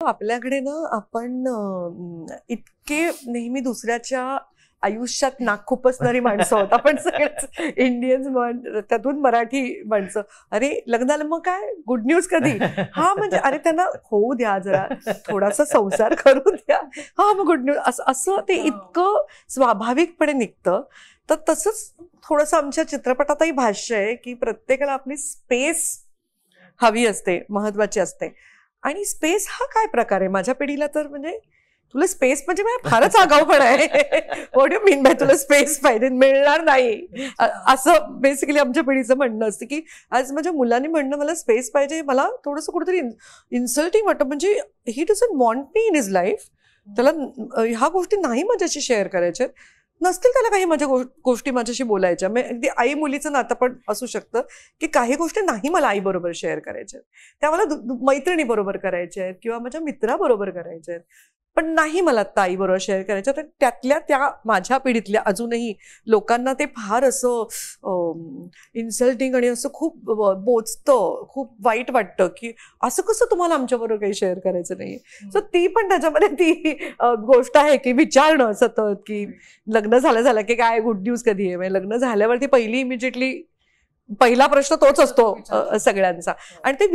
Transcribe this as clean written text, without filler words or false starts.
आपल्याकडे ना आपण इतके नेहमी दुसऱ्याच्या आयुष्यात नाक खुपसणारी माणसं आहोत आपण सगळेच इंडियन्स त्यातून मराठी माणसं. अरे लग्नाला मग काय गुड न्यूज कधी? हा म्हणजे अरे त्यांना होऊ द्या जरा थोडासा संसार करू द्या, हा मग गुड न्यूज असं ते इतकं स्वाभाविकपणे निघतं. तर तसंच थोडंसं आमच्या चित्रपटातही भाष्य आहे की प्रत्येकाला आपली स्पेस हवी असते, महत्वाची असते. आणि स्पेस हा काय प्रकार आहे माझ्या पिढीला? तर म्हणजे तुला स्पेस म्हणजे फारच आगाऊपणा आहे. व्हॉट यू मीन बाय तुला स्पेस पाहिजे? मिळणार नाही असं बेसिकली आमच्या पिढीचं म्हणणं असतं. की आज माझ्या मुलांनी म्हणणं मला स्पेस पाहिजे, मला थोडंसं कुठेतरी इन्सल्टिंग वाटतं. म्हणजे he doesn't want me in his life. त्याला ह्या गोष्टी नाही माझ्याशी शेअर करायच्या, नसतील त्याला काही माझ्या गोष्टी माझ्याशी बोलायच्या. अगदी आई मुलीचं नातं पण असू शकतं की काही गोष्टी नाही मला आई बरोबर शेअर करायच्या, त्या मला मैत्रिणी बरोबर करायच्या आहेत किंवा माझ्या मित्राबरोबर करायच्या आहेत, पण नाही मला ताई बरोबर शेअर करायचं. तर त्यातल्या त्या माझ्या पिढीतल्या अजूनही लोकांना ते फार असं इन्सल्टिंग आणि असं खूप बोचतं, खूप वाईट वाटतं की असं कसं तुम्हाला आमच्याबरोबर काही शेअर करायचं नाही. सो ती पण त्याच्यामध्ये ती गोष्ट आहे की विचारणं सतत की लग्न झालं की काय गुड न्यूज कधी आहे. म्हणजे लग्न झाल्यावरती पहिला प्रश्न तोच असतो सगळ्यांचा. आणि ते